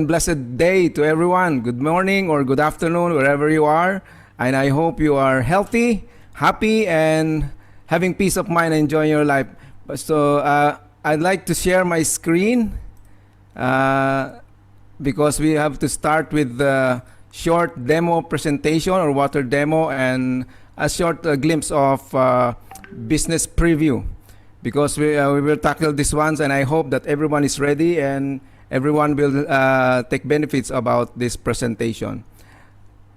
Blessed day to everyone. Good morning or good afternoon, wherever you are. And I hope you are healthy, happy, and having peace of mind and enjoying your life. I'd like to share my screen because we have to start with the short demo presentation or water demo and a short glimpse of business preview because we will tackle these ones, and I hope that everyone is ready and everyone will take benefits about this presentation.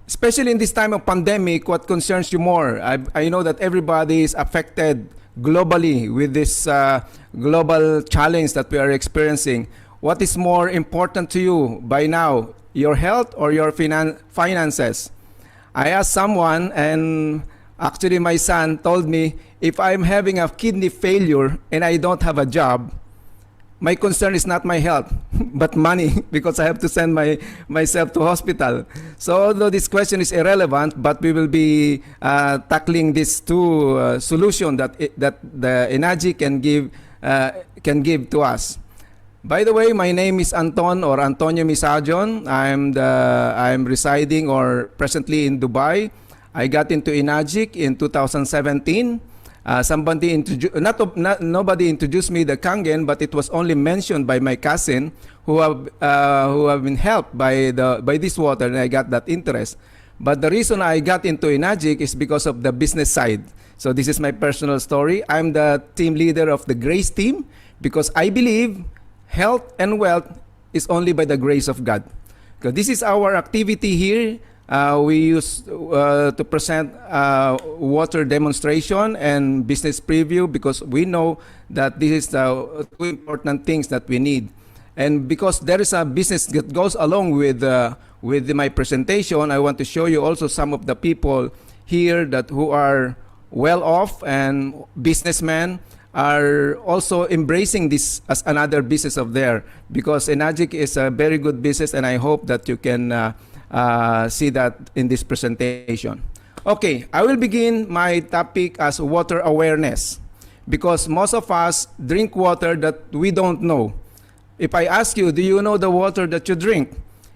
Especially in this time of pandemic, what concerns you more? I know that everybody is affected globally with this global challenge that we are experiencing. What is more important to you by now, your health or your finances? I asked someone, and actually my son told me, if I'm having a kidney failure and I don't have a job, my concern is not my health, but money, because I have to send myself to hospital. So although this question is irrelevant, but we will be tackling these two solutions that the energy can give to us. By the way, my name is Anton or Antonio Misajom. I'm residing or presently in Dubai. I got into Enagic in 2017. Nobody introduced me the Kangen, but it was only mentioned by my cousin who have been helped by this water, and I got that interest. But the reason I got into Enagic is because of the business side. So this is my personal story. I'm the team leader of the Grace team because I believe health and wealth is only by the grace of God. Because this is our activity here. We use to present water demonstration and business preview because we know that this is the two important things that we need. And because there is a business that goes along with my presentation, I want to show you also some of the people here who are well off and businessmen are also embracing this as another business of theirs, because Enagic is a very good business, and I hope that you can see that in this presentation. Okay, I will begin my topic as water awareness because most of us drink water that we don't know. If I ask you, do you know the water that you drink?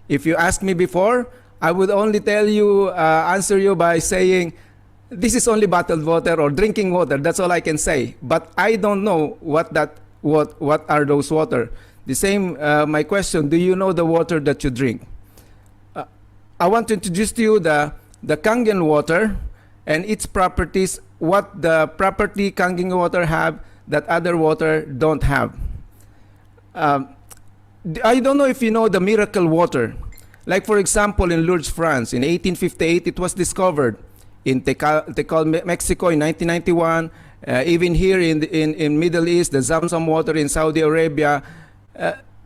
If you asked me before, I would only answer you by saying, this is only bottled water or drinking water. That's all I can say. But I don't know what are those water. The same, my question, do you know the water that you drink? I want to introduce to you the Kangen water and its properties, what the property Kangen water have that other water don't have. I don't know if you know the miracle water. Like for example, in Lourdes, France, in 1858, it was discovered. In Tecal, Mexico, in 1991, even here in Middle East, the Zamzam water in Saudi Arabia,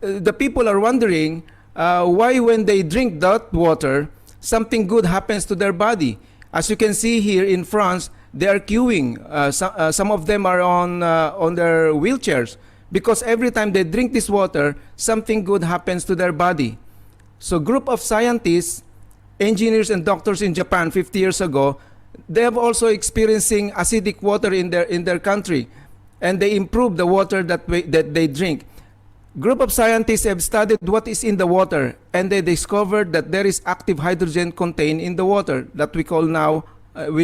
the people are wondering why when they drink that water, something good happens to their body. As you can see here in France, they are queuing. Some of them are on their wheelchairs because every time they drink this water, something good happens to their body. So group of scientists, engineers and doctors in Japan 50 years ago, they have also experiencing acidic water in their country, and they improve the water that they drink. Group of scientists have studied what is in the water, and they discovered that there is active hydrogen contained in the water that we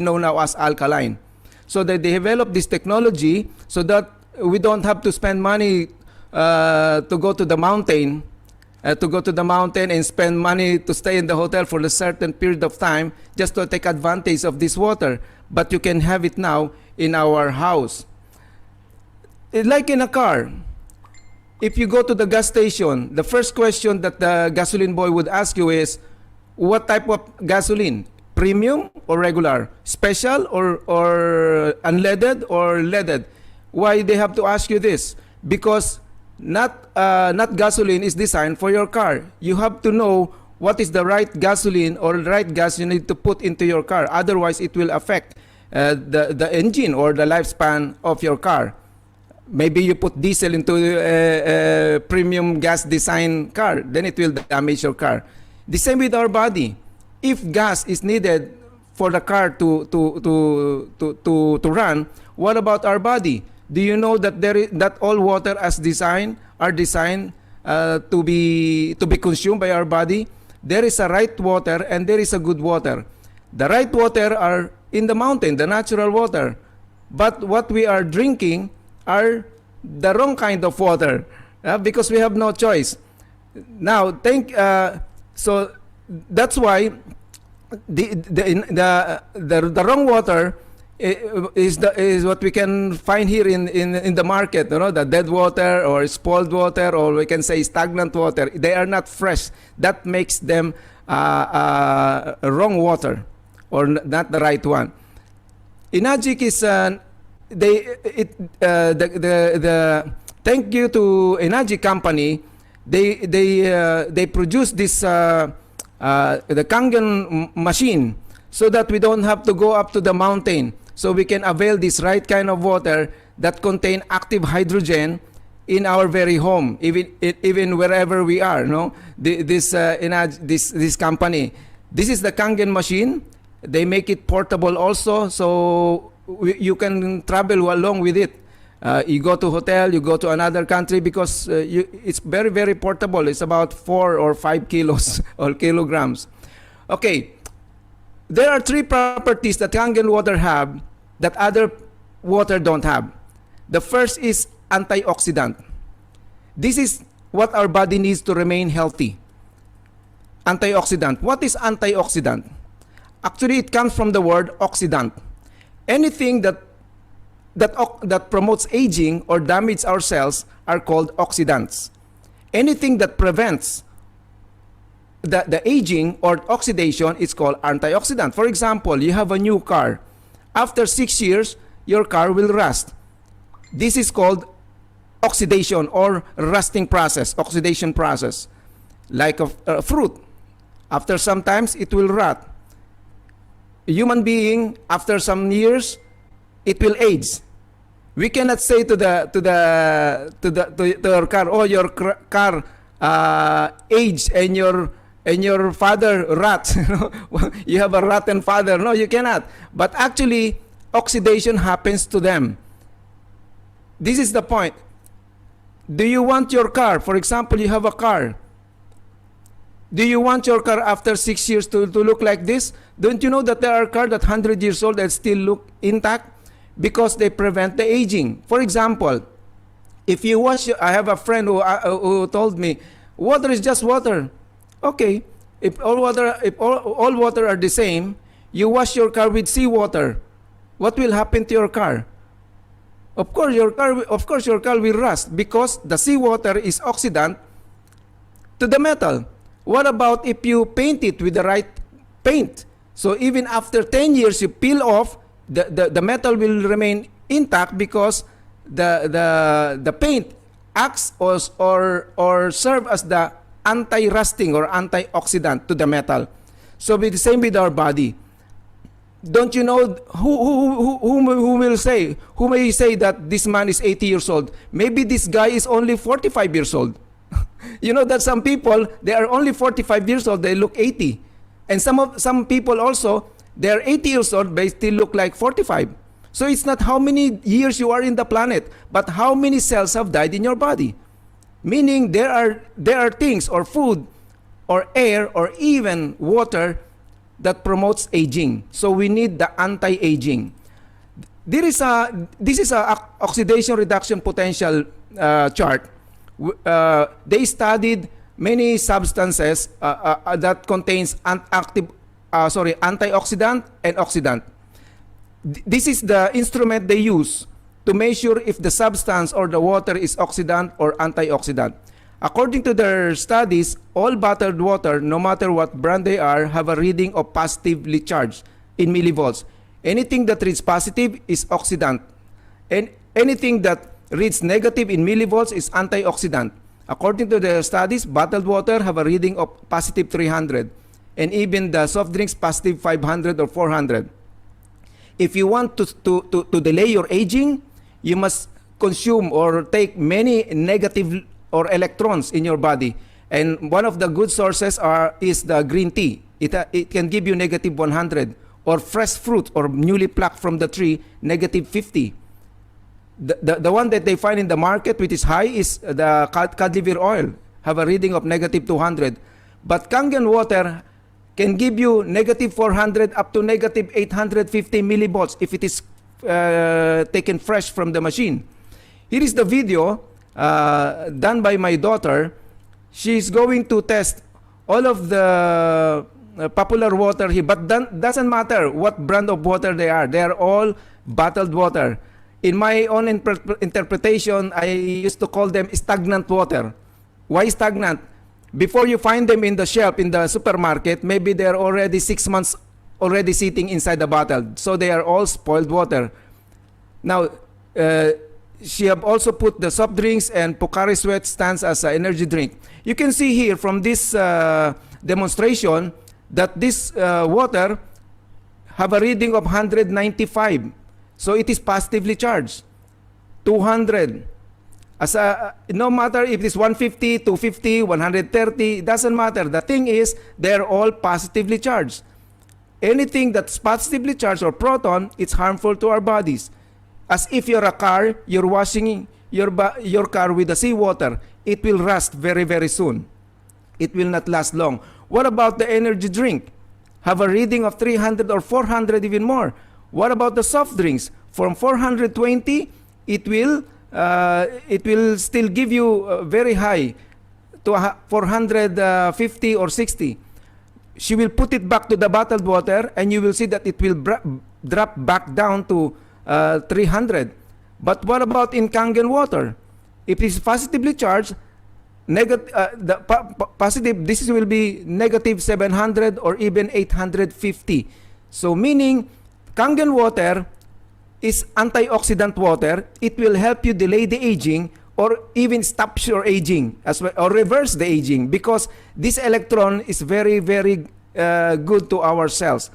know now as alkaline. So they developed this technology so that we don't have to spend money to go to the mountain and spend money to stay in the hotel for a certain period of time just to take advantage of this water. But you can have it now in our house. Like in a car, if you go to the gas station, the first question that the gasoline boy would ask you is, what type of gasoline? Premium or regular? Special or unleaded or leaded? Why they have to ask you this? Because not gasoline is designed for your car. You have to know what is the right gasoline or right gas you need to put into your car. Otherwise, it will affect the engine or the lifespan of your car. Maybe you put diesel into a premium gas design car, then it will damage your car. The same with our body. If gas is needed for the car to run, what about our body? Do you know that that all water are designed to be consumed by our body. There is a right water and there is a good water. The right water are in the mountain, the natural water. But what we are drinking are the wrong kind of water, because we have no choice. Now, so that's why the wrong water is what we can find here in the market. The dead water or spoiled water, or we can say stagnant water. They are not fresh. That makes them wrong water, or not the right one. Enagic is thank you to Enagic company. They produce this the Kangen machine, so that we don't have to go up to the mountain. So we can avail this right kind of water that contain active hydrogen in our very home, even wherever we are. This company. This is the Kangen machine. They make it portable also, so you can travel along with it. You go to hotel, you go to another country, because it's very, very portable. It's about 4 or 5 kilos or kilograms. Okay, there are 3 properties that Kangen water have that other water don't have. The first is antioxidant. This is what our body needs to remain healthy. Antioxidant. What is antioxidant? Actually, it comes from the word oxidant. Anything that promotes aging or damages our cells are called oxidants. Anything that prevents the aging or oxidation is called antioxidant. For example, you have a new car. After 6 years, your car will rust. This is called oxidation or rusting process, oxidation process. Like a fruit. After some times, it will rot. A human being, after some years, it will age. We cannot say to our car, "Oh, your car aged and your father rot." You have a rotten father. No, you cannot. But actually, oxidation happens to them. This is the point. Do you want your car? For example, you have a car. Do you want your car after 6 years to look like this? Don't you know that there are cars that 100 years old that still look intact? Because they prevent the aging. For example, if you wash, I have a friend who told me, water is just water. Okay, if all water are the same, you wash your car with seawater, what will happen to your car? Of course, your car will rust, because the seawater is oxidant to the metal. What about if you paint it with the right paint? So even after 10 years, you peel off, the metal will remain intact, because the paint acts or serve as the anti-rusting or antioxidant to the metal. So the same with our body. Don't you know who may say that this man is 80 years old? Maybe this guy is only 45 years old. You know that some people, they are only 45 years old, they look 80. And some people also, they are 80 years old, but still look like 45. So it's not how many years you are in the planet, but how many cells have died in your body. Meaning there are things, or food, or air, or even water that promotes aging. So we need the anti-aging. This is a oxidation reduction potential chart. They studied many substances that contains antioxidant and oxidant. This is the instrument they use to measure if the substance or the water is oxidant or antioxidant. According to their studies, all bottled water, no matter what brand they are, have a reading of positively charged in millivolts. Anything that reads positive is oxidant, and anything that reads negative in millivolts is antioxidant. According to their studies, bottled water have a reading of positive 300, and even the soft drinks positive 500 or 400. If you want to delay your aging, you must consume or take many negative or electrons in your body. And one of the good sources is the green tea. It can give you negative 100, or fresh fruit or newly plucked from the tree, negative 50. The one that they find in the market which is high is the cod liver oil, have a reading of negative 200. But Kangen water can give you negative 400 up to negative 850 millivolts if it is taken fresh from the machine. Here is the video done by my daughter. She's going to test all of the popular water here, but doesn't matter what brand of water they are. They are all bottled water. In my own interpretation, I used to call them stagnant water. Why stagnant? Before you find them in the shelf in the supermarket, maybe they're already 6 months already sitting inside the bottle. So they are all spoiled water. Now, she have also put the soft drinks and Pocari Sweat stands as an energy drink. You can see here from this demonstration that this water have a reading of 195. So it is positively charged. 200. No matter if it's 150, 250, 130, it doesn't matter. The thing is, they're all positively charged. Anything that's positively charged or proton, it's harmful to our bodies. As if you're a car, you're washing your car with the seawater, it will rust very, very soon. It will not last long. What about the energy drink? Have a reading of 300 or 400, even more. What about the soft drinks? From 420, it will still give you very high to 450 or 60. She will put it back to the bottled water, and you will see that it will drop back down to 300. But what about in Kangen water? If it is positively charged, positive, this will be negative 700 or even 850. So meaning, Kangen water is antioxidant water. It will help you delay the aging or even stop your aging as well, or reverse the aging, because this electron is very, very good to our cells.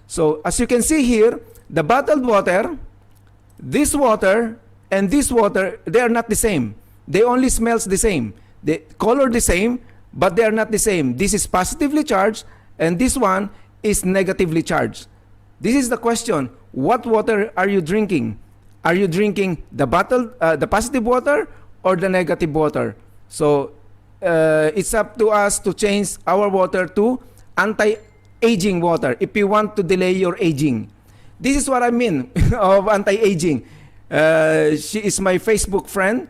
So as you can see here, the bottled water, this water, and this water, they are not the same. They only smells the same. They color the same, but they are not the same. This is positively charged, and this one is negatively charged. This is the question. What water are you drinking? Are you drinking the bottled, the positive water or the negative water? So it's up to us to change our water to anti-aging water if you want to delay your aging. This is what I mean of anti-aging. She is my Facebook friend.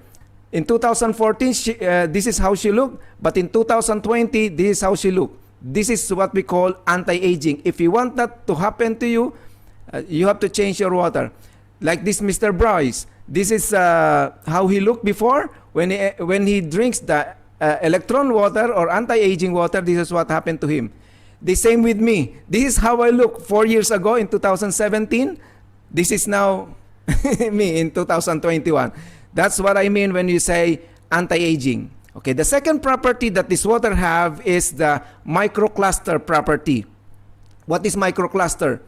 In 2014, this is how she looked. But in 2020, this is how she looked. This is what we call anti-aging. If you want that to happen to you, you have to change your water. Like this Mr. Bryce. This is how he looked before. When he drinks the electron water or anti-aging water, this is what happened to him. The same with me. This is how I looked 4 years ago in 2017. This is now me in 2021. That's what I mean when you say anti-aging. Okay, the second property that this water have is the microcluster property. What is microcluster?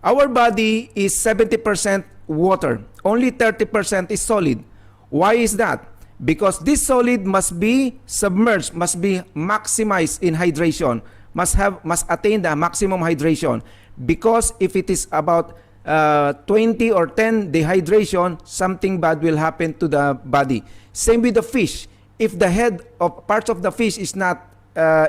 Our body is 70% water. Only 30% is solid. Why is that? Because this solid must be submerged, must be maximized in hydration, must attain the maximum hydration. Because if it is about 20 or 10 dehydration, something bad will happen to the body. Same with the fish. If the head of parts of the fish is not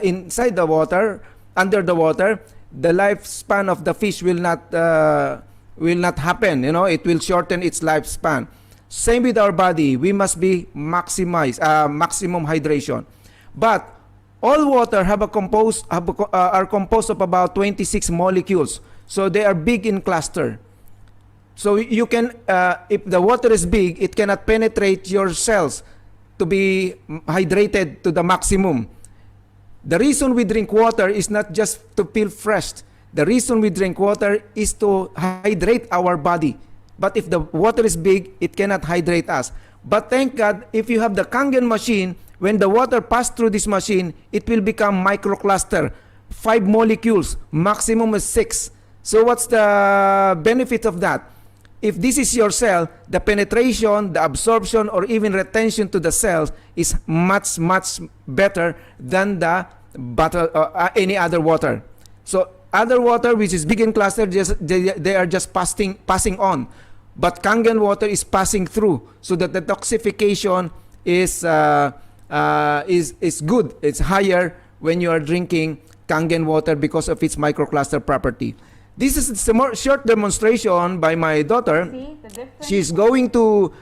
inside the water, under the water, the lifespan of the fish will not happen. You know, it will shorten its lifespan. Same with our body. We must be maximum hydration. But all water are composed of about 26 molecules. So they are big in cluster. So you can, if the water is big, it cannot penetrate your cells to be hydrated to the maximum. The reason we drink water is not just to feel fresh. The reason we drink water is to hydrate our body. But if the water is big, it cannot hydrate us. But thank God, if you have the Kangen machine, when the water passes through this machine, it will become microcluster. 5 molecules, maximum is 6. So what's the benefit of that? If this is your cell, the penetration, the absorption, or even retention to the cells is much, much better than the bottle, any other water. So other water which is big in cluster, they are just passing on. But Kangen water is passing through, so that the toxification is is good. It's higher when you are drinking Kangen water because of its microcluster property. This is a more short demonstration by my daughter. See the difference? She's going to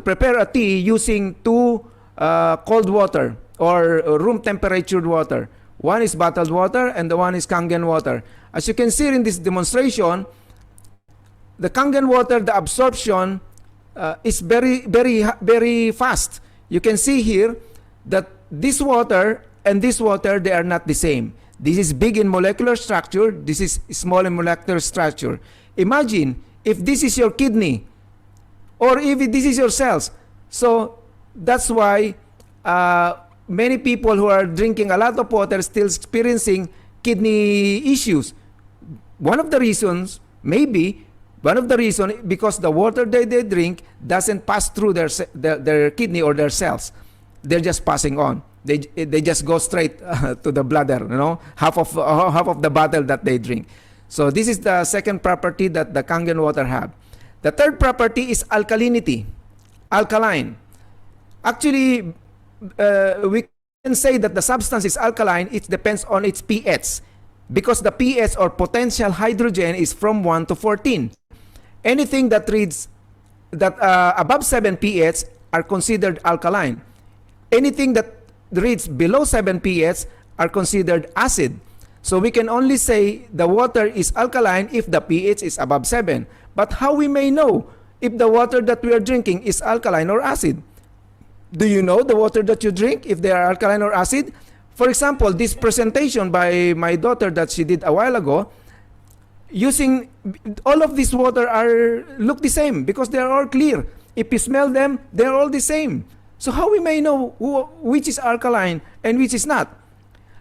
prepare a tea using two cold water or room temperature water. One is bottled water and the one is Kangen water. As you can see in this demonstration, the Kangen water, the absorption is very fast. You can see here that this water and this water, they are not the same. This is big in molecular structure, this is small in molecular structure. Imagine if this is your kidney or if this is your cells. So that's why many people who are drinking a lot of water still experiencing kidney issues. One of the reasons, because the water they drink doesn't pass through their kidney or their cells. They're just passing on. They just go straight to the bladder, half of the bottle that they drink. So this is the second property that the Kangen water have. The third property is alkalinity, alkaline. Actually, we can say that the substance is alkaline. It depends on its pH, because the pH or potential hydrogen is from 1 to 14. Anything that reads that above 7 pH are considered alkaline. Anything that reads below 7 pH are considered acid. So we can only say the water is alkaline if the pH is above 7. But how we may know if the water that we are drinking is alkaline or acid? Do you know the water that you drink, if they are alkaline or acid? For example, this presentation by my daughter that she did a while ago, using all of this water look the same because they are all clear. If you smell them, they are all the same. So how we may know which is alkaline and which is not?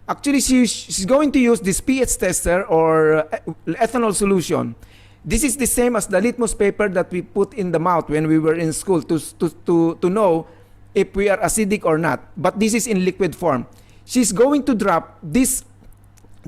Actually, she's going to use this pH tester or ethanol solution. This is the same as the litmus paper that we put in the mouth when we were in school to know if we are acidic or not. But this is in liquid form. She's going to drop this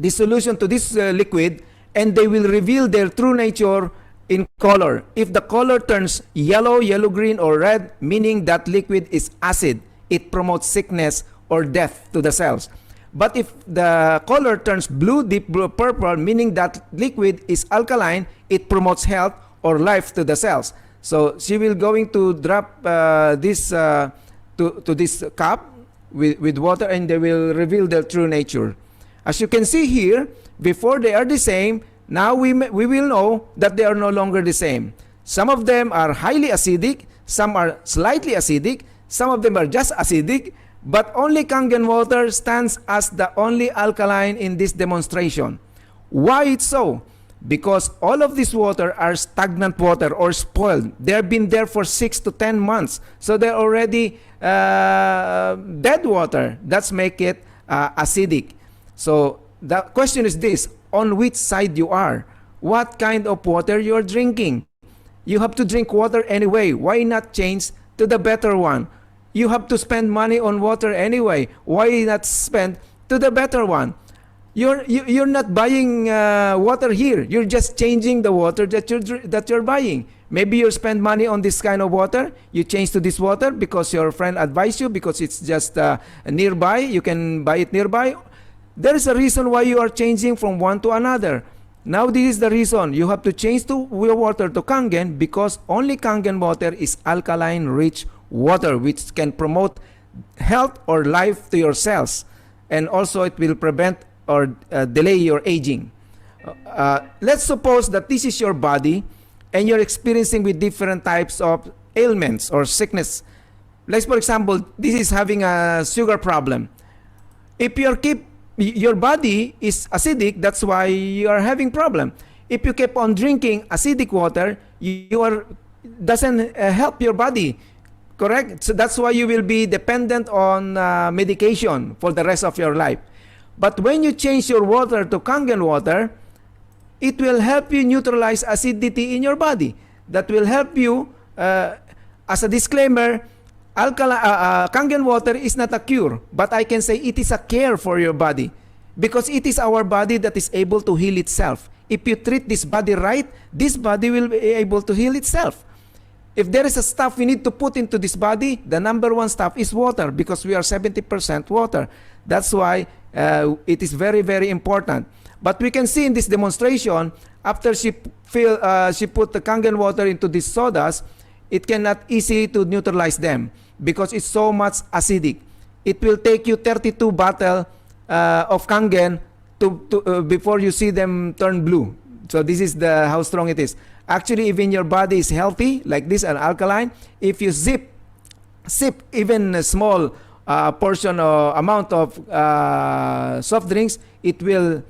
solution to this liquid, and they will reveal their true nature in color. If the color turns yellow, yellow-green, or red, meaning that liquid is acid, it promotes sickness or death to the cells. But if the color turns blue, deep blue, purple, meaning that liquid is alkaline, it promotes health or life to the cells. So she will going to drop this to this cup with water, and they will reveal their true nature. As you can see here, before they are the same, now we will know that they are no longer the same. Some of them are highly acidic, some are slightly acidic, some of them are just acidic, but only Kangen water stands as the only alkaline in this demonstration. Why it's so? Because all of this water are stagnant water or spoiled. They have been there for 6 to 10 months. So they're already dead water. That's make it acidic. So the question is this: on which side you are? What kind of water you are drinking? You have to drink water anyway. Why not change to the better one? You have to spend money on water anyway. Why not spend to the better one? You're not buying water here. You're just changing the water that you're buying. Maybe you spend money on this kind of water. You change to this water because your friend advised you, because it's just nearby. You can buy it nearby. There is a reason why you are changing from one to another. Now this is the reason. You have to change to your water to Kangen, because only Kangen water is alkaline-rich water, which can promote health or life to your cells. And also it will prevent or delay your aging. Let's suppose that this is your body and you're experiencing with different types of ailments or sickness. Like for example, this is having a sugar problem. If your body is acidic, that's why you are having problem. If you keep on drinking acidic water, doesn't help your body. Correct? So that's why you will be dependent on medication for the rest of your life. But when you change your water to Kangen water, it will help you neutralize acidity in your body. That will help you, as a disclaimer, Kangen water is not a cure, but I can say it is a care for your body, because it is our body that is able to heal itself. If you treat this body right, this body will be able to heal itself. If there is a stuff we need to put into this body, the number one stuff is water, because we are 70% water. That's why it is very, very important. But we can see in this demonstration, after she put the Kangen water into these sodas, it cannot easy to neutralize them because it's so much acidic. It will take you 32 bottles of Kangen before you see them turn blue. So this is how strong it is. Actually, even your body is healthy, like this, and alkaline, if you sip even a small portion or amount of soft drinks, it will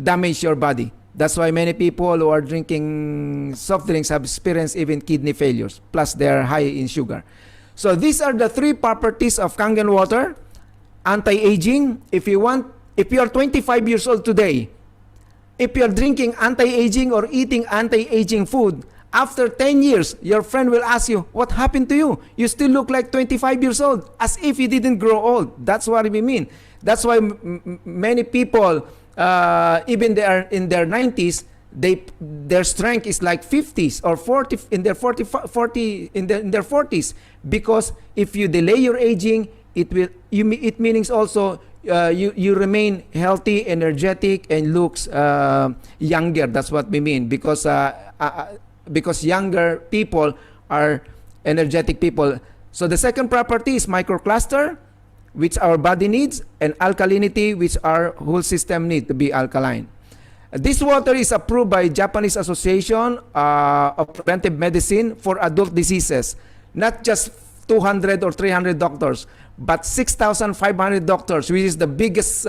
damage your body. That's why many people who are drinking soft drinks have experienced even kidney failures, plus they are high in sugar. So these are the three properties of Kangen water. Anti-aging, if you are 25 years old today, if you are drinking anti-aging or eating anti-aging food, after 10 years, your friend will ask you, what happened to you? You still look like 25 years old, as if you didn't grow old. That's what we mean. That's why many people, even they are in their 90s, their strength is like 50s or 40 in their 40 in their 40s, because if you delay your aging, it means also you remain healthy, energetic, and looks younger. That's what we mean, because younger people are energetic people. So the second property is microcluster, which our body needs, and alkalinity, which our whole system needs to be alkaline. This water is approved by Japanese Association of Preventive Medicine for adult diseases. Not just 200 or 300 doctors, but 6,500 doctors, which is the biggest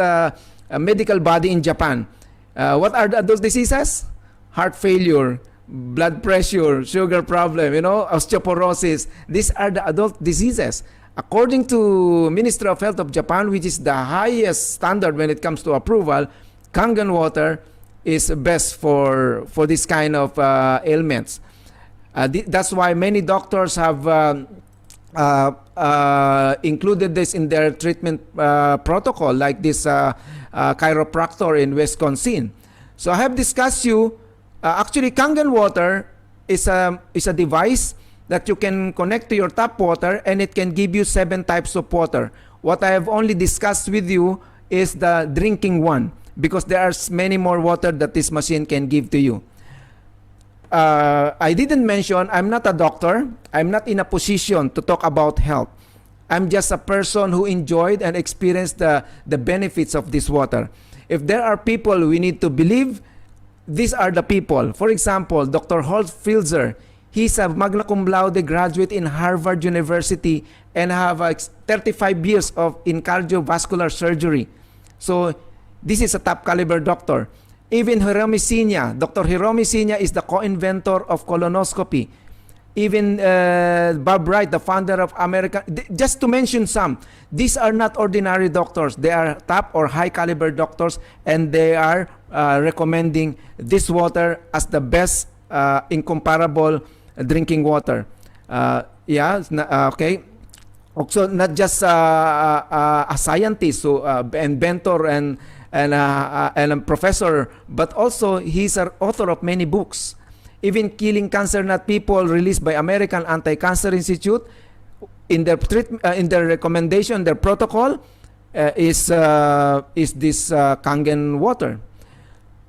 medical body in Japan. What are the adult diseases? Heart failure, blood pressure, sugar problem, osteoporosis. These are the adult diseases. According to Ministry of Health of Japan, which is the highest standard when it comes to approval, Kangen water is best for this kind of ailments. That's why many doctors have included this in their treatment protocol, like this chiropractor in Wisconsin. So I have discussed you. Actually, Kangen water is a device that you can connect to your tap water, and it can give you 7 types of water. What I have only discussed with you is the drinking one, because there are many more water that this machine can give to you. I didn't mention, I'm not a doctor. I'm not in a position to talk about health. I'm just a person who enjoyed and experienced the benefits of this water. If there are people we need to believe, these are the people. For example, Dr. Holt Filzer, he's a magna cum laude graduate in Harvard University and have 35 years in cardiovascular surgery. So this is a top caliber doctor. Even Hiromi Sinya, Dr. Hiromi Sinya is the co-inventor of colonoscopy. Even Bob Wright, the founder of American, just to mention some, these are not ordinary doctors. They are top or high caliber doctors, and they are recommending this water as the best incomparable drinking water. Okay. Also, not just a scientist, so inventor and a professor, but also he's an author of many books. Even Killing Cancer Not People, released by American Anti-Cancer Institute, in their recommendation, their protocol is this Kangen water.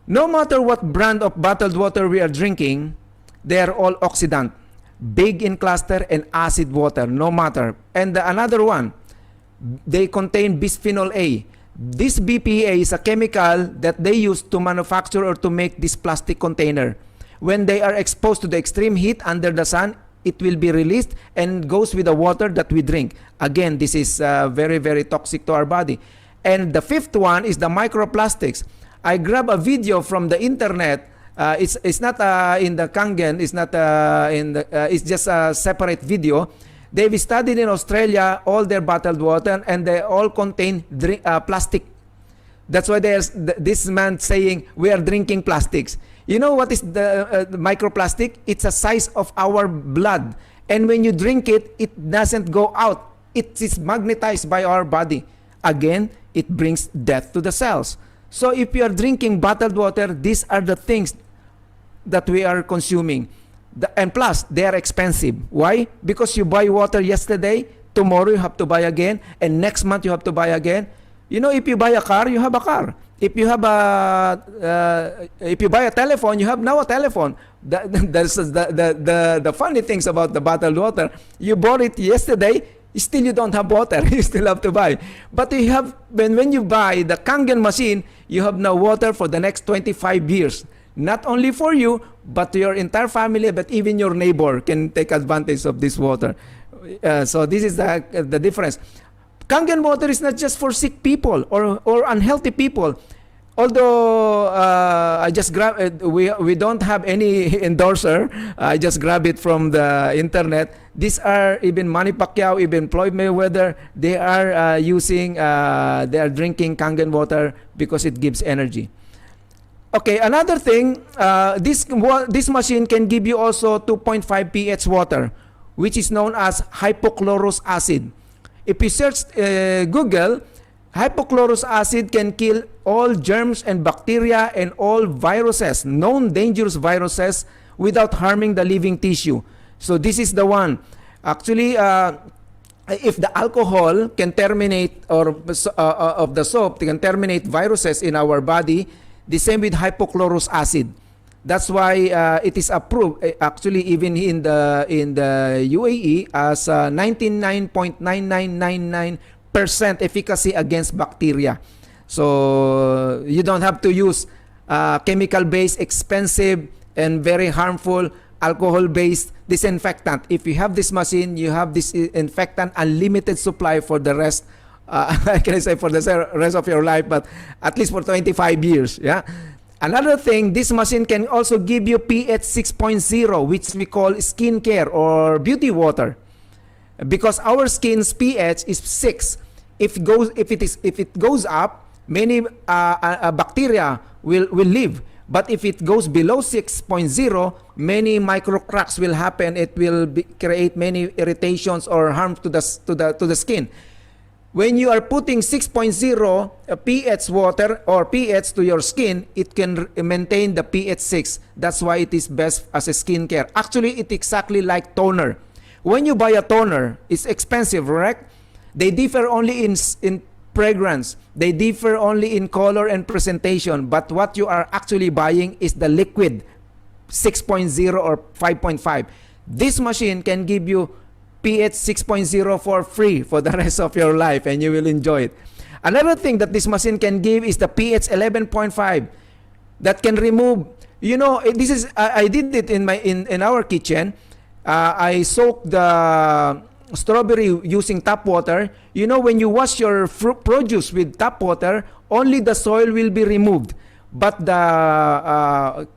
No matter what brand of bottled water we are drinking, they are all oxidant, big in cluster, and acid water, no matter. And another one, they contain bisphenol A. This BPA is a chemical that they use to manufacture or to make this plastic container. When they are exposed to the extreme heat under the sun, it will be released and goes with the water that we drink. Again, this is very, very toxic to our body. And the fifth one is the microplastics. I grab a video from the internet. It's not in the Kangen. It's not it's just a separate video. They've studied in Australia all their bottled water, and they all contain plastic. That's why there's this man saying we are drinking plastics. You know what is the microplastic? It's a size of our blood, and when you drink it, it doesn't go out. It is magnetized by our body. Again, it brings death to the cells. So if you are drinking bottled water, these are the things that we are consuming. And plus, they are expensive. Why? Because you buy water yesterday, tomorrow you have to buy again, and next month you have to buy again. You know, if you buy a car, you have a car. If you have if you buy a telephone, you have now a telephone. That's the funny things about the bottled water. You bought it yesterday, still you don't have water. You still have to buy. But you have when you buy the Kangen machine, you have now water for the next 25 years. Not only for you, but your entire family, but even your neighbor can take advantage of this water. So this is the difference. Kangen water is not just for sick people or unhealthy people. Although I just grab it, we don't have any endorser. I just grab it from the internet. These are even Manny Pacquiao, even Floyd Mayweather. They are they are drinking Kangen water because it gives energy. Okay, another thing, this machine can give you also 2.5 pH water, which is known as hypochlorous acid. If you search Google, hypochlorous acid can kill all germs and bacteria and all viruses, known dangerous viruses, without harming the living tissue. So this is the one. Actually, if the alcohol can terminate, or of the soap can terminate viruses in our body, the same with hypochlorous acid. That's why it is approved actually even in the UAE as 99.9999% efficacy against bacteria. So you don't have to use chemical-based, expensive, and very harmful alcohol-based disinfectant. If you have this machine, you have this disinfectant unlimited supply for the rest. I can say for the rest of your life, but at least for 25 years. Yeah. Another thing, this machine can also give you pH 6.0, which we call skincare or beauty water, because our skin's pH is 6. If it goes up, many bacteria will live. But if it goes below 6.0, many micro cracks will happen. It will create many irritations or harm to the skin. When you are putting 6.0 pH water or pH to your skin, it can maintain the pH 6. That's why it is best as a skincare. Actually, it's exactly like toner. When you buy a toner, it's expensive, right? They differ only in fragrance. They differ only in color and presentation. But what you are actually buying is the liquid 6.0 or 5.5. This machine can give you pH 6.0 for free for the rest of your life, and you will enjoy it. Another thing that this machine can give is the pH 11.5 that can remove. You know, this is I did it in our kitchen. I soaked the strawberry using tap water. You know, when you wash your fruit produce with tap water, only the soil will be removed, but the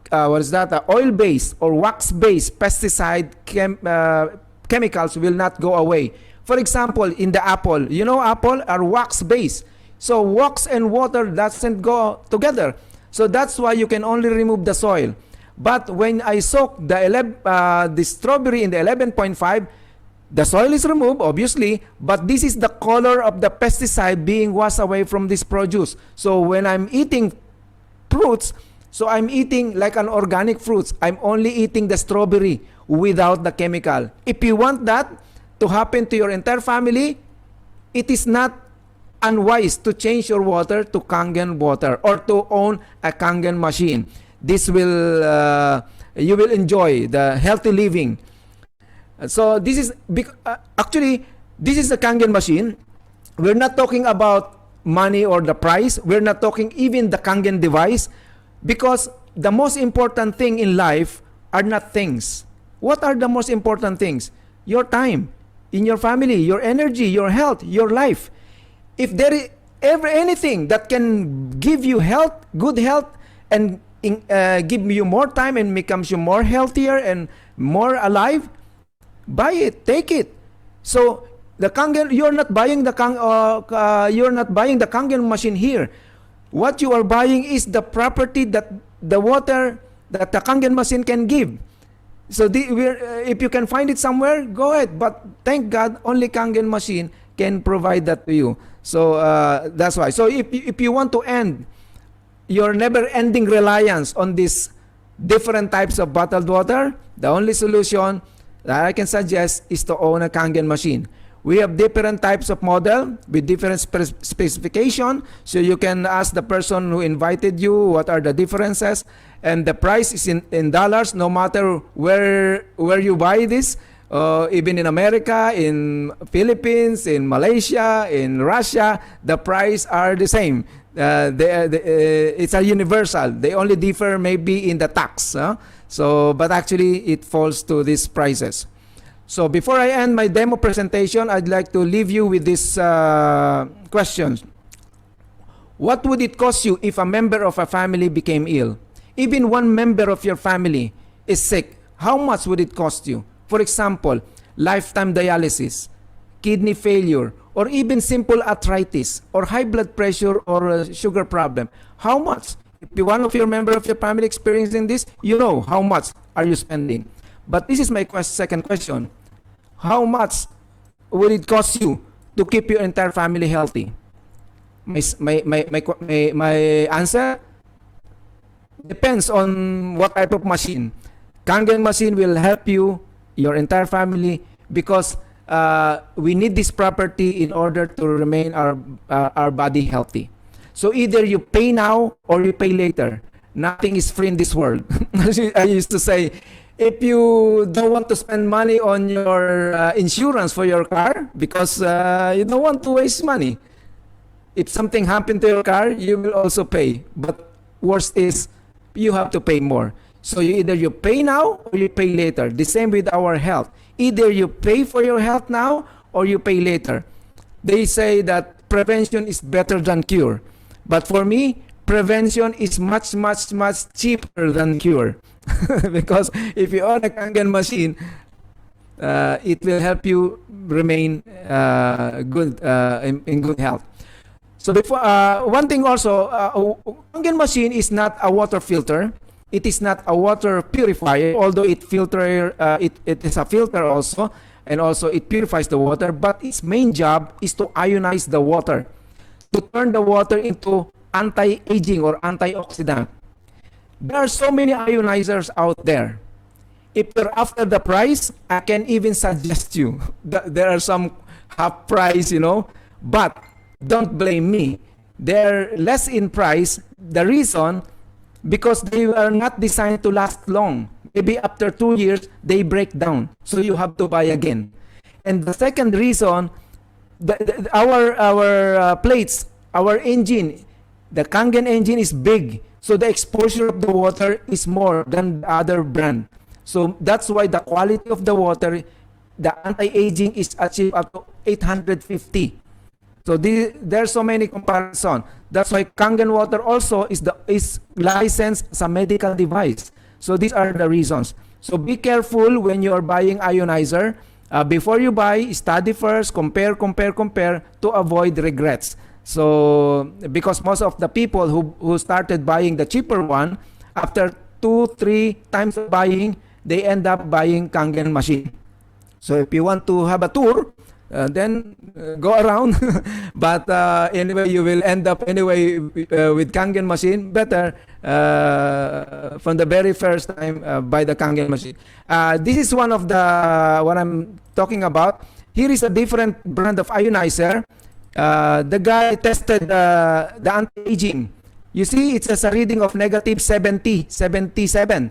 oil-based or wax-based pesticide chemicals will not go away. For example, in the apple, you know, apple are wax-based. So wax and water doesn't go together. So that's why you can only remove the soil. But when I soak the strawberry in the 11.5, the soil is removed, obviously, but this is the color of the pesticide being washed away from this produce. So when I'm eating fruits, so I'm eating like an organic fruits. I'm only eating the strawberry without the chemical. If you want that to happen to your entire family, it is not unwise to change your water to Kangen water or to own a Kangen machine. This will you will enjoy the healthy living. So this is actually this is the Kangen machine. We're not talking about money or the price. We're not talking even the Kangen device, because the most important thing in life are not things. What are the most important things? Your time, in your family, your energy, your health, your life. If there is ever anything that can give you health, good health, and give you more time and becomes you more healthier and more alive, buy it, take it. So the Kangen, you're not buying the Kangen machine here. What you are buying is the property that the water that the Kangen machine can give. So if you can find it somewhere, go ahead. But thank God, only Kangen machine can provide that to you. So that's why. So if you want to end your never-ending reliance on this different types of bottled water, the only solution that I can suggest is to own a Kangen machine. We have different types of model with different specification, so you can ask the person who invited you what are the differences, and the price is in dollars no matter where you buy this. Even in America, in Philippines, in Malaysia, in Russia, the price are the same. It's a universal. They only differ maybe in the tax. But actually it falls to these prices. So before I end my demo presentation, I'd like to leave you with this question. What would it cost you if a member of a family became ill? Even one member of your family is sick. How much would it cost you? For example, lifetime dialysis, kidney failure, or even simple arthritis, or high blood pressure, or a sugar problem. How much? If one of your member of your family experiencing this, you know how much are you spending. But this is my second question. How much would it cost you to keep your entire family healthy? My answer depends on what type of machine. Kangen machine will help you, your entire family, because we need this property in order to remain our body healthy. So either you pay now or you pay later. Nothing is free in this world. I used to say, if you don't want to spend money on your insurance for your car because you don't want to waste money, if something happened to your car, you will also pay. But worst is, you have to pay more. So either you pay now or you pay later. The same with our health. Either you pay for your health now or you pay later. They say that prevention is better than cure. But for me, prevention is much, much, much cheaper than cure. Because if you own a Kangen machine, it will help you remain good in good health. So before, one thing also, Kangen machine is not a water filter. It is not a water purifier, although it is a filter also, and also it purifies the water, but its main job is to ionize the water, to turn the water into anti-aging or antioxidant. There are so many ionizers out there. If you're after the price, I can even suggest you that there are some half price, but don't blame me. They're less in price. The reason, because they are not designed to last long. Maybe after 2 years, they break down. So you have to buy again. And the second reason, our plates, our engine, the Kangen engine is big. So the exposure of the water is more than the other brand. So that's why the quality of the water, the anti-aging is achieved up to 850. So there are so many comparisons. That's why Kangen water also is licensed as a medical device. So these are the reasons. So be careful when you are buying ionizer. Before you buy, study first, compare to avoid regrets. So because most of the people who started buying the cheaper one, after 2-3 times of buying, they end up buying Kangen machine. So if you want to have a tour, then go around. But anyway, you will end up anyway with Kangen machine. Better from the very first time buy the Kangen machine. This is one of what I'm talking about. Here is a different brand of ionizer. The guy tested the anti-aging. You see, it says a reading of negative 77.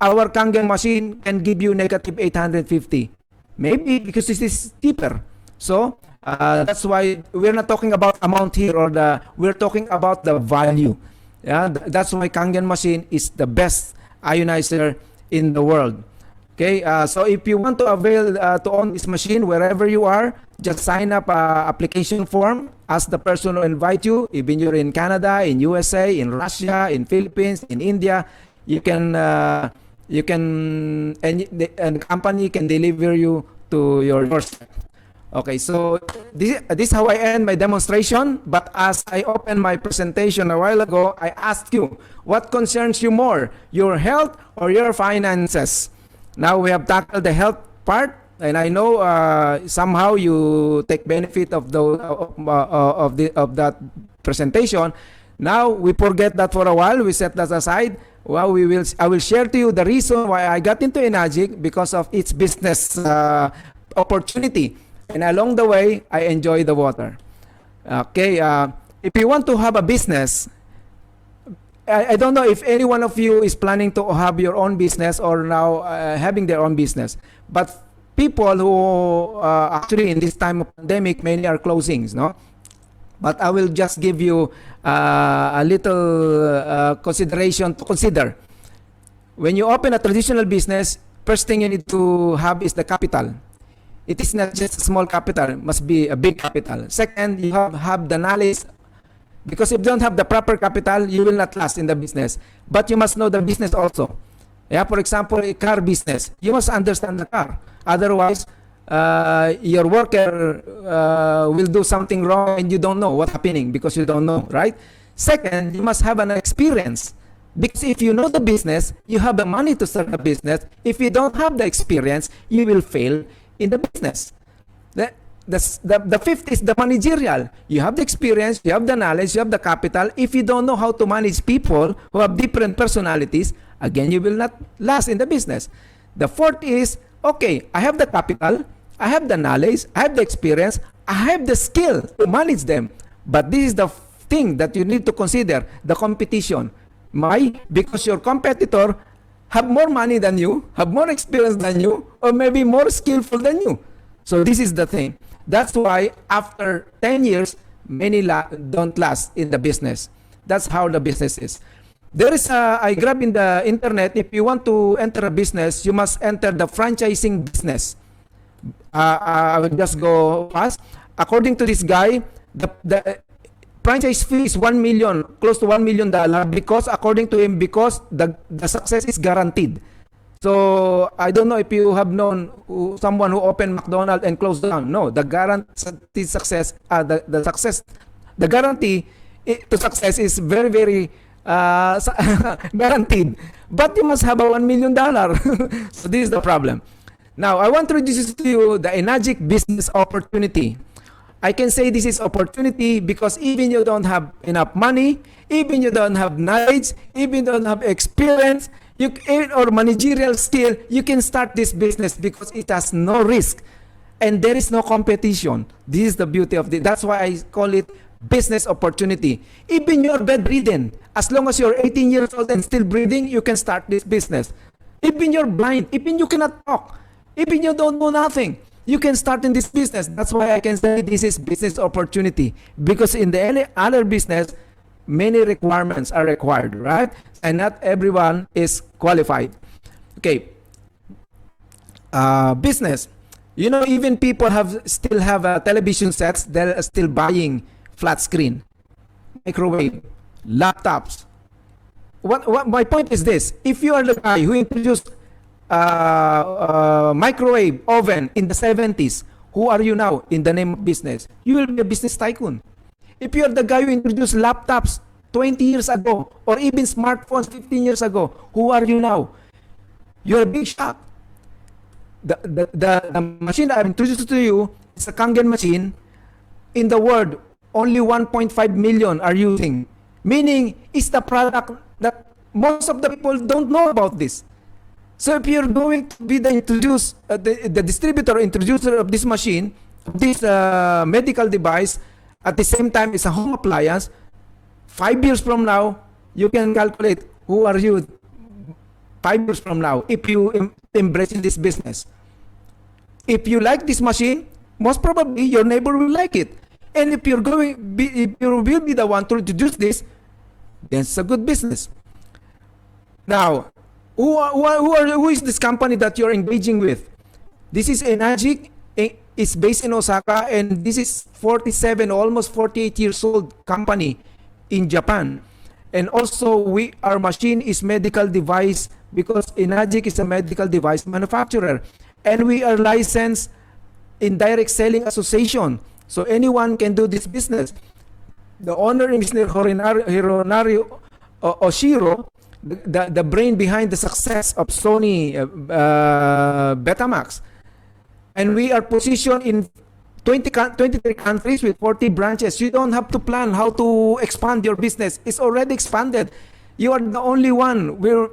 Our Kangen machine can give you negative 850. Maybe because this is cheaper. So that's why we're not talking about amount here, we're talking about the value. Yeah, that's why Kangen machine is the best ionizer in the world. Okay, so if you want to avail to own this machine wherever you are, just sign up application form. Ask the person who invite you. Even you're in Canada, in USA, in Russia, in Philippines, in India, and the company can deliver you to your doorstep. Okay, so this is how I end my demonstration. But as I opened my presentation a while ago, I asked you, what concerns you more, your health or your finances? Now we have tackled the health part, and I know somehow you take benefit of that presentation. Now we forget that for a while. We set that aside. Well, I will share to you the reason why I got into Enagic because of its business opportunity. And along the way, I enjoy the water. Okay, if you want to have a business, I don't know if any one of you is planning to have your own business or now having their own business. But people who actually in this time of pandemic, many are closings, no? But I will just give you a little consideration to consider. When you open a traditional business, first thing you need to have is the capital. It is not just a small capital, it must be a big capital. Second, you have the knowledge, because if you don't have the proper capital, you will not last in the business. But you must know the business also. Yeah, for example, a car business, you must understand the car. Otherwise, your worker will do something wrong and you don't know what's happening because you don't know, right? Second, you must have an experience. Because if you know the business, you have the money to start the business. If you don't have the experience, you will fail in the business. The fifth is the managerial. You have the experience, you have the knowledge, you have the capital. If you don't know how to manage people who have different personalities, again, you will not last in the business. The fourth is, okay, I have the capital, I have the knowledge, I have the experience, I have the skill to manage them. But this is the thing that you need to consider, the competition. Why? Because your competitor have more money than you, have more experience than you, or maybe more skillful than you. So this is the thing. That's why after 10 years, many don't last in the business. That's how the business is. There is I grab in the internet, if you want to enter a business, you must enter the franchising business. I will just go fast. According to this guy, the franchise fee is 1 million, close to $1 million, because according to him, because the success is guaranteed. So I don't know if you have known someone who opened McDonald's and closed down. No, the guaranteed success, the guarantee to success is very, very guaranteed. But you must have a $1 million. So this is the problem. Now, I want to introduce to you the Enagic business opportunity. I can say this is opportunity because even you don't have enough money, even you don't have knowledge, even you don't have experience, or managerial skill, you can start this business because it has no risk and there is no competition. This is the beauty of it. That's why I call it business opportunity. Even you're bedridden, as long as you're 18 years old and still breathing, you can start this business. Even you're blind, even you cannot talk, even you don't know nothing, you can start in this business. That's why I can say this is business opportunity, because in the other business, many requirements are required, right? And not everyone is qualified. Okay. Business. You know, even people still have television sets. They're still buying flat screen, microwave, laptops. What my point is this: if you are the guy who introduced microwave oven in the 70s, who are you now in the name of business? You will be a business tycoon. If you are the guy who introduced laptops 20 years ago, or even smartphones 15 years ago, who are you now? You're a big shot. The machine that I've introduced to you is a Kangen machine. In the world, only 1.5 million are using. Meaning, it's the product that most of the people don't know about this. So if you're going to be the distributor or introducer of this machine, this medical device, at the same time it's a home appliance, 5 years from now, you can calculate who are you 5 years from now if you embrace in this business. If you like this machine, most probably your neighbor will like it. And if if you will be the one to introduce this, then it's a good business. Now, who is this company that you're engaging with? This is Enagic. It's based in Osaka, and this is 47, almost 48 years old company in Japan. And also, our machine is medical device, because Enagic is a medical device manufacturer. And we are licensed in Direct Selling Association. So anyone can do this business. The owner is Hironari Oshiro, the brain behind the success of Sony Betamax. And we are positioned in 23 countries with 40 branches. You don't have to plan how to expand your business. It's already expanded. You are the only one. We're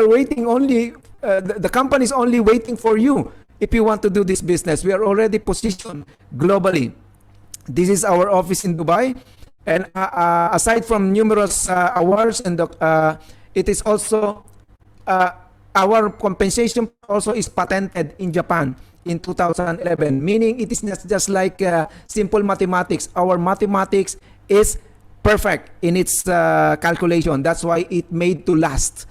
waiting only. The company is only waiting for you. If you want to do this business, we are already positioned globally. This is our office in Dubai, and aside from numerous awards, and it is also our compensation also is patented in Japan in 2011. Meaning, it is not just like simple mathematics. Our mathematics is perfect in its calculation. That's why it made to last.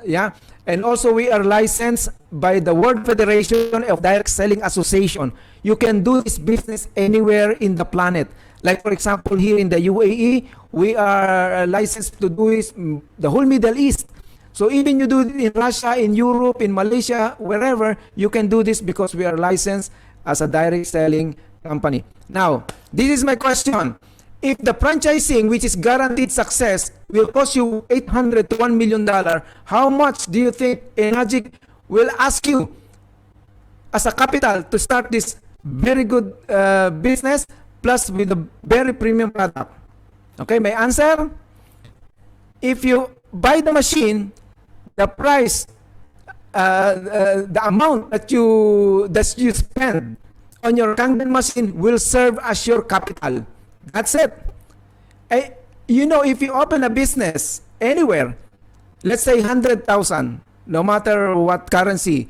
Yeah, and also we are licensed by the World Federation of Direct Selling Association. You can do this business anywhere in the planet. Like for example, here in the UAE, we are licensed to do this the whole Middle East. So even you do it in Russia, in Europe, in Malaysia, wherever, you can do this because we are licensed as a direct selling company. Now, this is my question. If the franchising, which is guaranteed success, will cost you $800 to $1 million, how much do you think Enagic will ask you as a capital to start this very good business, plus with a very premium product? Okay, my answer? If you buy the machine, the price, the amount that you spend on your Kangen machine will serve as your capital. That's it. You know, if you open a business anywhere, let's say 100,000, no matter what currency,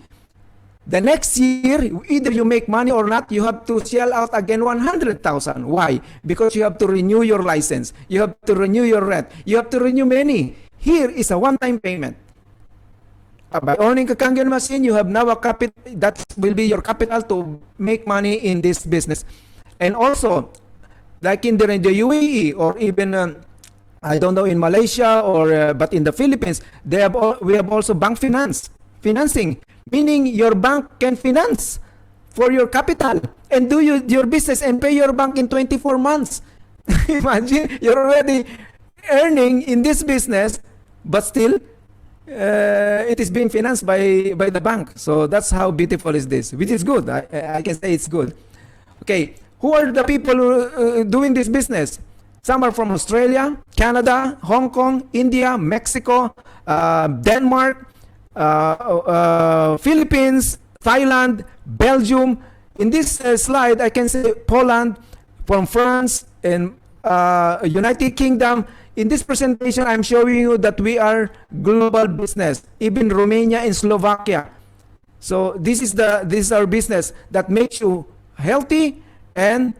the next year, either you make money or not, you have to shell out again 100,000. Why? Because you have to renew your license. You have to renew your rent. You have to renew many. Here is a one-time payment. By owning a Kangen machine, you have now a capital. That will be your capital to make money in this business. And also, like in the UAE or even I don't know, in Malaysia or but in the Philippines, we have also bank financing, meaning your bank can finance for your capital and do your business and pay your bank in 24 months. Imagine, you're already earning in this business, but still it is being financed by the bank. So that's how beautiful is this, which is good. I can say it's good. Okay. Who are the people doing this business? Some are from Australia, Canada, Hong Kong, India, Mexico, Denmark, Philippines, Thailand, Belgium. In this slide, I can say Poland, from France, and United Kingdom. In this presentation, I'm showing you that we are global business, even Romania and Slovakia. So this is our business that makes you healthy and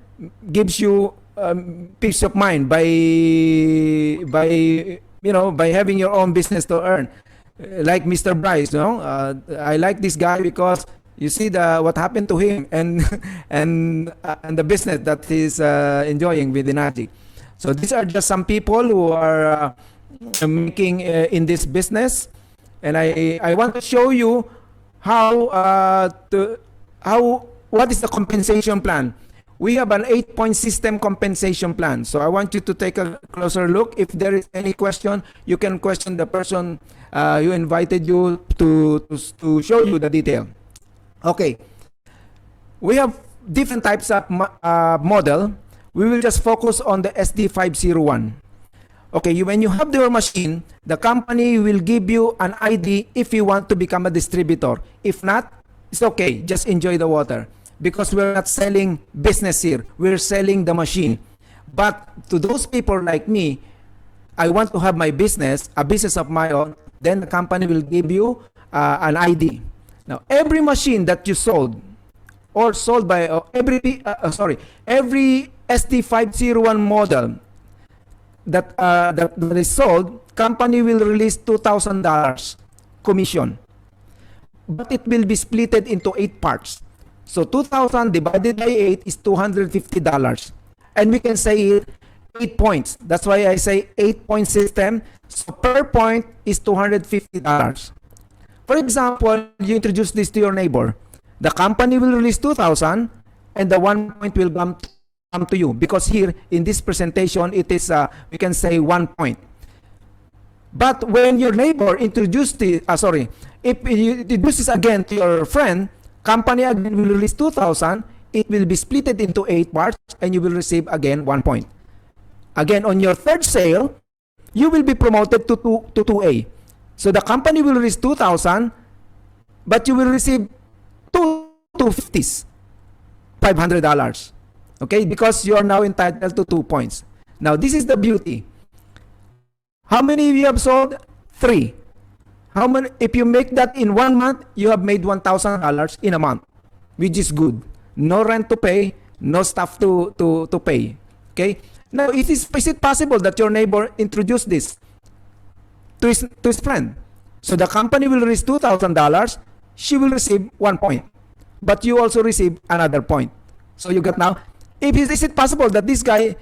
gives you peace of mind by having your own business to earn. Like Mr. Bryce, I like this guy because you see what happened to him and the business that he's enjoying with Enagic. So these are just some people who are making in this business, and I want to show you what is the compensation plan. We have an 8-point system compensation plan. So I want you to take a closer look. If there is any question, you can question the person who invited you to show you the detail. Okay. We have different types of model. We will just focus on the SD501. Okay, when you have your machine, the company will give you an ID if you want to become a distributor. If not, it's okay. Just enjoy the water. Because we're not selling business here. We're selling the machine. But to those people like me, I want to have my business, a business of my own, then the company will give you an ID. Now, every machine that you sold or sold by every SD501 model that is sold, company will release $2,000 commission. But it will be splitted into 8 parts. So 2,000 divided by 8 is $250. And we can say 8 points. That's why I say 8-point system. So per point is $250. For example, you introduce this to your neighbor. The company will release 2,000 and the 1 point will come to you. Because here in this presentation, it is, we can say 1 point. But when your neighbor if you introduce this again to your friend, company again will release 2,000. It will be splitted into 8 parts, and you will receive again 1 point. Again, on your third sale, you will be promoted to 2A. So the company will receive 2,000, but you will receive 250s, $500. Okay, because you are now entitled to 2 points. Now, this is the beauty. How many you have sold? 3. How many? If you make that in 1 month, you have made $1,000 in a month, which is good. No rent to pay, no stuff to pay. Okay. Now, is it possible that your neighbor introduced this to his friend? So the company will receive $2,000. She will receive 1 point, but you also receive another point. So you got now. Is it possible that this guy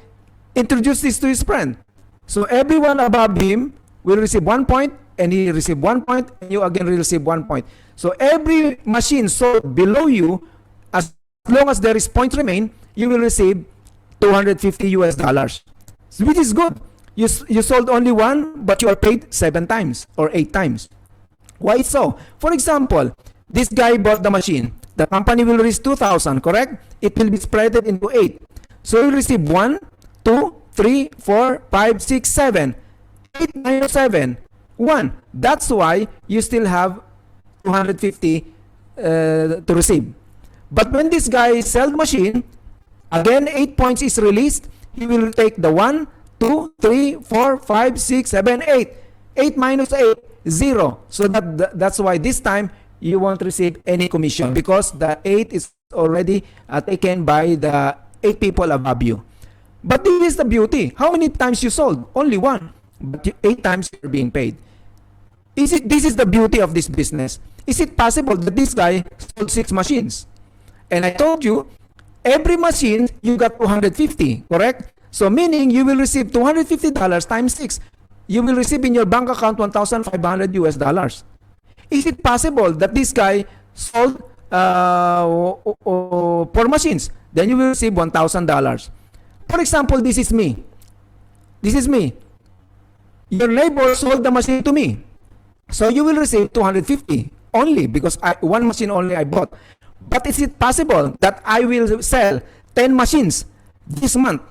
introduced this to his friend? So everyone above him will receive 1 point, and he receive 1 point, and you again will receive 1 point. So every machine sold below you, as long as there is point remain, you will receive $250, which is good. You sold only one, but you are paid 7 times or 8 times. Why so? For example, this guy bought the machine. The company will receive 2,000, correct? It will be spread into 8. So you receive 1, 2, 3, 4, 5, 6, 7. 8 minus 7, 1. That's why you still have 250 to receive. But when this guy sells machine, again 8 points is released. He will take the 1, 2, 3, 4, 5, 6, 7, 8. 8 minus 8, 0. So that's why this time you won't receive any commission, because the 8 is already taken by the 8 people above you. But this is the beauty. How many times you sold? Only 1. But 8 times you're being paid. This is the beauty of this business. Is it possible that this guy sold 6 machines? And I told you, every machine you got 250, correct? So meaning you will receive $250 times 6. You will receive in your bank account $1,500. Is it possible that this guy sold 4 machines? Then you will receive $1,000. For example, this is me. This is me. Your neighbor sold the machine to me. So you will receive 250 only, because one machine only I bought. But is it possible that I will sell 10 machines this month?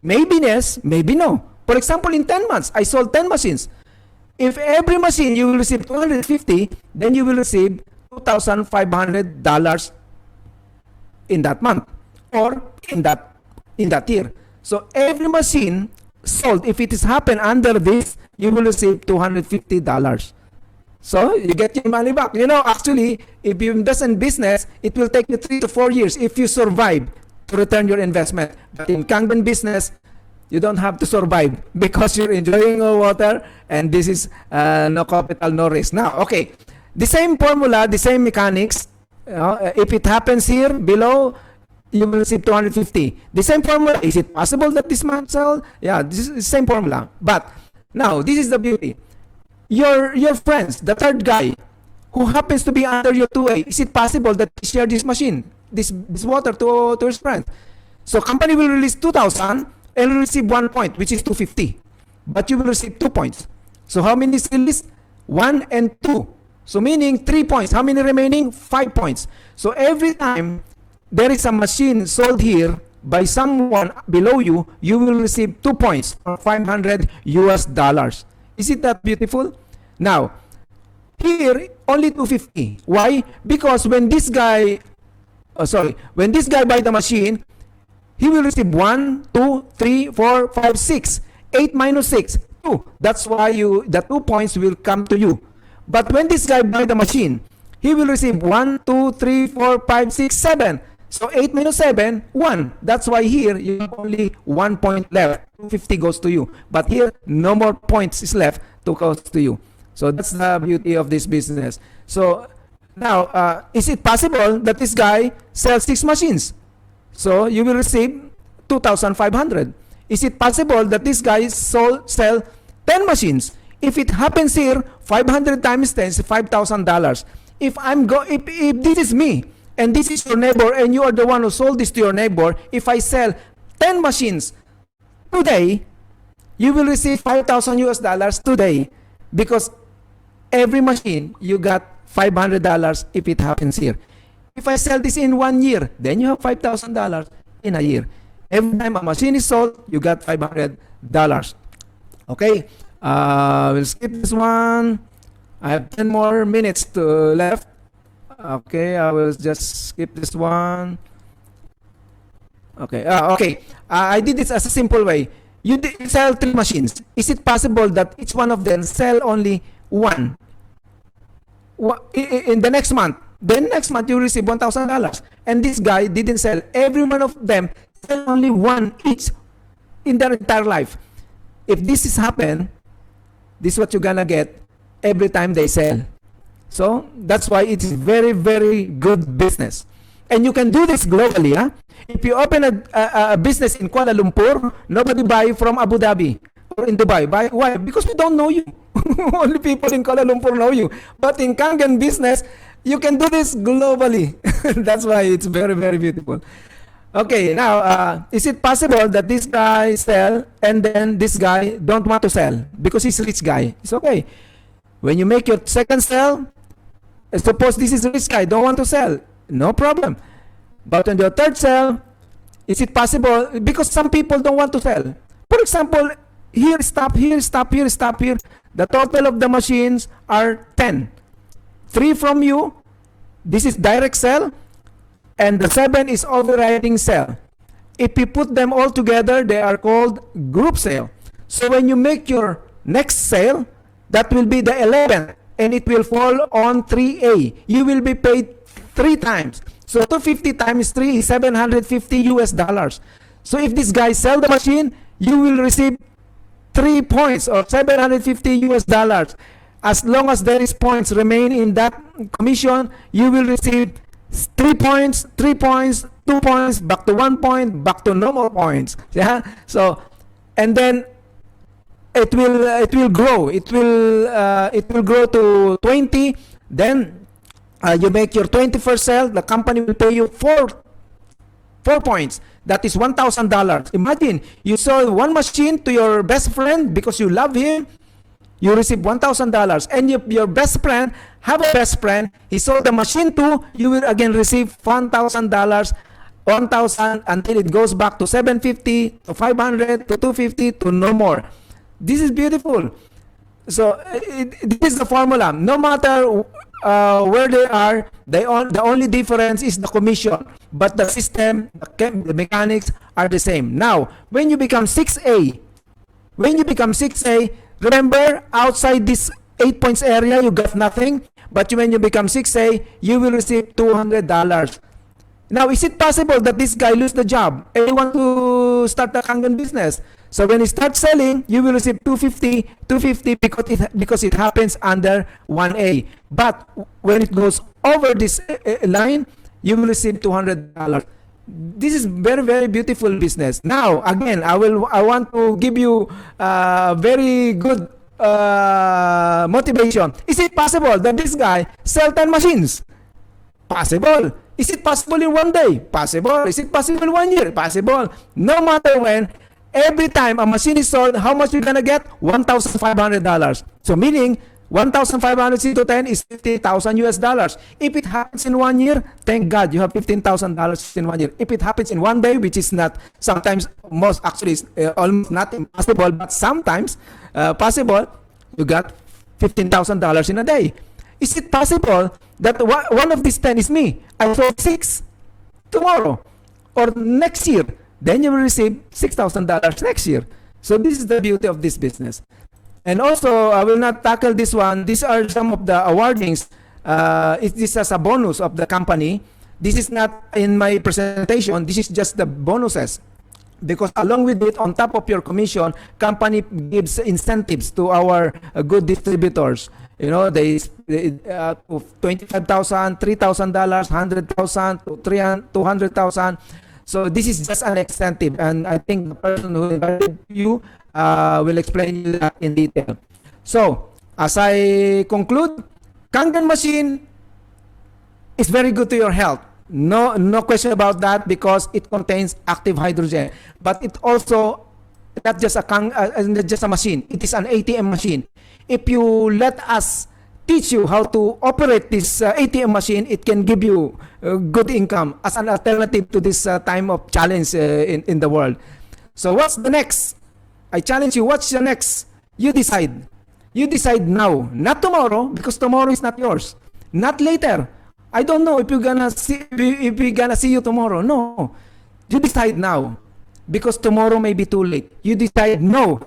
Maybe yes, maybe no. For example, in 10 months, I sold 10 machines. If every machine you will receive 250, then you will receive $2,500 in that month, or in that year. So every machine sold, if it is happen under this, you will receive $250. So you get your money back. You know, actually, if you invest in business, it will take you 3 to 4 years if you survive to return your investment. But in Kangen business, you don't have to survive, because you're enjoying the water, and this is no capital, no risk. Now, okay, the same formula, the same mechanics. If it happens here below, you will receive 250. The same formula. Is it possible that this man sell? Yeah, this is the same formula. But now, this is the beauty. Your friends, the third guy, who happens to be under your 2A, is it possible that he share this machine, this water to his friend? So company will release 2,000 and will receive 1 point, which is 250. But you will receive 2 points. So how many is released? 1 and 2. So meaning 3 points. How many remaining? 5 points. So every time there is a machine sold here by someone below you, you will receive 2 points, or $500. Is it that beautiful? Now, here only 250. Why? Because when this guy buy the machine, he will receive 1, 2, 3, 4, 5, 6. 8 minus 6, 2. That's why the 2 points will come to you. But when this guy buy the machine, he will receive 1, 2, 3, 4, 5, 6, 7. So 8 minus 7, 1. That's why here you have only 1 point left. 250 goes to you. But here, no more points is left to go to you. So that's the beauty of this business. So now, is it possible that this guy sells 6 machines? So you will receive 2,500. Is it possible that this guy sell 10 machines? If it happens here, 500 times 10 is $5,000. If this is me, and this is your neighbor, and you are the one who sold this to your neighbor, if I sell 10 machines today, you will receive $5,000 today, because every machine you got $500 if it happens here. If I sell this in 1 year, then you have $5,000 in a year. Every time a machine is sold, you got $500. Okay, we'll skip this one. I have 10 more minutes to left. Okay, I will just skip this one. Okay, I did this as a simple way. You sell 3 machines. Is it possible that each one of them sell only one? In the next month, then next month you receive $1,000. And this guy didn't sell. Every one of them sell only one each in their entire life. If this is happen, this is what you're gonna get every time they sell. So that's why it is very, very good business. And you can do this globally. Huh? If you open a business in Kuala Lumpur, nobody buy from Abu Dhabi or in Dubai. Why? Because we don't know you. Only people in Kuala Lumpur know you. But in Kangen business, you can do this globally. That's why it's very, very beautiful. Okay, now, is it possible that this guy sell and then this guy don't want to sell because he's a rich guy? It's okay. When you make your second sell, suppose this is a rich guy, don't want to sell, no problem. But on your third sell, is it possible? Because some people don't want to sell. For example, here, stop, here, stop, here, stop, here. The total of the machines are 10. 3 from you, this is direct sell, and the 7 is overriding sell. If you put them all together, they are called group sale. So when you make your next sale, that will be the 11th, and it will fall on 3A. You will be paid 3 times. So 250 times 3 is $750. So if this guy sell the machine, you will receive 3 points or $750. As long as there is points remain in that commission, you will receive 3 points, 3 points, 2 points, back to 1 point, back to no more points. Yeah. So, and then it will grow. It will grow to 20. Then you make your 21st sale. The company will pay you 4 points. That is $1,000. Imagine you sold one machine to your best friend because you love him. You receive $1,000, and your best friend have a best friend. He sold the machine to you. Will again receive $1,000, 1,000 until it goes back to 750 to 500 to 250 to no more. This is beautiful. So this is the formula. No matter where they are, the only difference is the commission, but the system, the mechanics are the same. Now, when you become 6A, remember, outside this 8 points area, you got nothing. But when you become 6A, you will receive $200. Now, is it possible that this guy lose the job and he want to start a Kangen business? So when he starts selling, you will receive 250 because it happens under 1A. But when it goes over this line, you will receive $200. This is very, very beautiful business. Now, again, I want to give you very good motivation. Is it possible that this guy sell 10 machines? Possible. Is it possible in 1 day? Possible. Is it possible in 1 year? Possible. No matter when, every time a machine is sold, how much you gonna get? $1,500. So meaning 1,500 into 10 is $50,000. If it happens in 1 year, thank God you have $15,000 in 1 year. If it happens in 1 day, which is not sometimes, most actually is almost not impossible, but sometimes possible, you got $15,000 in a day. Is it possible that one of these 10 is me? I sold 6 tomorrow or next year. Then you will receive $6,000 next year. So this is the beauty of this business. And also, I will not tackle this one. These are some of the awardings. This is as a bonus of the company. This is not in my presentation. This is just the bonuses. Because along with it, on top of your commission, company gives incentives to our good distributors. You know, they $25,000, $3,000, $100,000 to $200,000. So this is just an incentive, and I think the person who invited you will explain you that in detail. So, as I conclude, Kangen machine is very good to your health. No question about that, because it contains active hydrogen. But it also not just a machine. It is an ATM machine. If you let us teach you how to operate this ATM machine, it can give you good income as an alternative to this time of challenge in the world. So what's the next? I challenge you, what's the next You decide. You decide now, not tomorrow, because tomorrow is not yours. Not later. I don't know if we're gonna see you tomorrow. No. You decide now, because tomorrow may be too late. You decide no.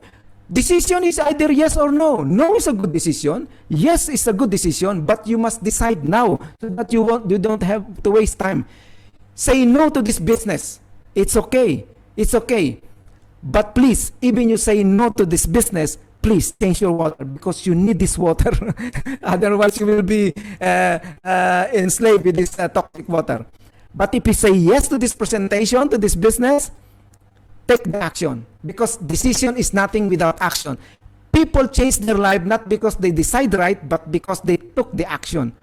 Decision is either yes or no. No is a good decision. Yes is a good decision, but you must decide now so that you don't have to waste time. Say no to this business. It's okay. It's okay. But please, even you say no to this business, please change your water, because you need this water. Otherwise, you will be enslaved with this toxic water. But if you say yes to this presentation, to this business, take the action, because decision is nothing without action. People change their life not because they decide right, but because they took the action.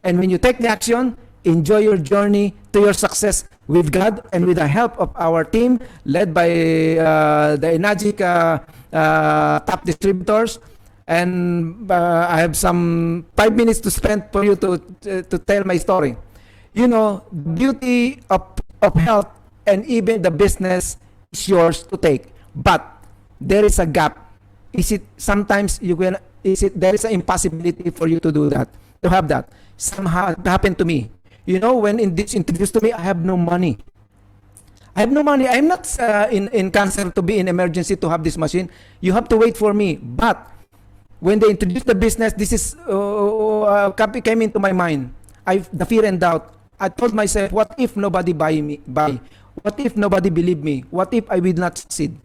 And when you take the action, enjoy your journey to your success with God and with the help of our team led by the Enagic top distributors. And I have some 5 minutes to spend for you to tell my story. You know, the beauty of health and even the business is yours to take, but there is a gap. Is it sometimes there is an impossibility for you to do that, to have that? Somehow it happened to me. You know, when this introduced to me, I have no money. I have no money. I'm not in cancer to be in emergency to have this machine. You have to wait for me. But when they introduced the business, this is came into my mind. The fear and doubt. I told myself, what if nobody buy? What if nobody believe me? What if I will not succeed?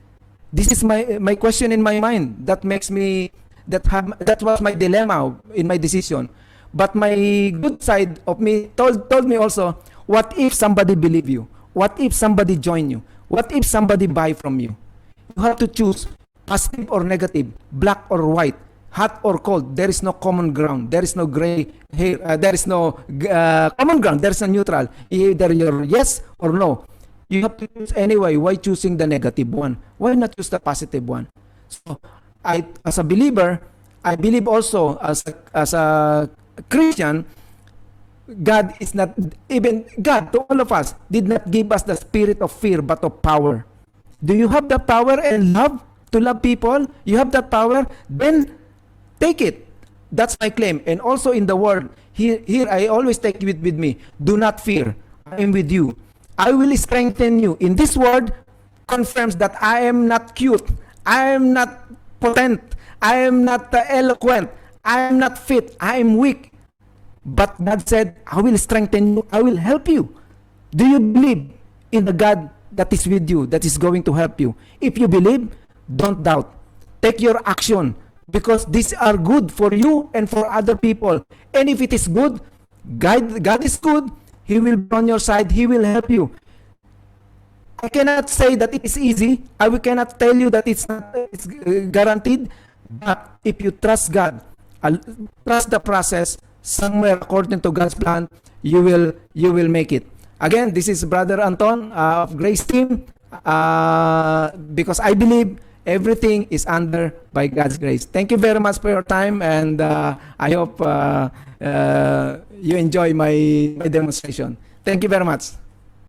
This is my question in my mind. That was my dilemma in my decision. But my good side of me told me also, what if somebody believe you? What if somebody join you? What if somebody buy from you? You have to choose positive or negative, black or white, hot or cold. There is no common ground. There is no gray hair. There is no common ground. There is no neutral. Either you're yes or no. You have to choose anyway. Why choosing the negative one? Why not choose the positive one? So, as a believer, I believe also as a Christian, God is not, even God to all of us did not give us the spirit of fear but of power. Do you have the power and love to love people? You have that power? Then take it. That's my claim. And also in the word, here I always take it with me. Do not fear. I am with you. I will strengthen you. In this word confirms that I am not cute. I am not potent. I am not eloquent. I am not fit. I am weak. But God said, I will strengthen you. I will help you. Do you believe in the God that is with you, that is going to help you? If you believe, don't doubt. Take your action, because these are good for you and for other people. And if it is good, God is good. He will be on your side. He will help you. I cannot say that it is easy. I cannot tell you that it's guaranteed. But if you trust God, trust the process, somewhere according to God's plan, you will make it. Again, this is Brother Anton of Grace Team, because I believe everything is under by God's grace. Thank you very much for your time, and I hope you enjoy my demonstration. Thank you very much.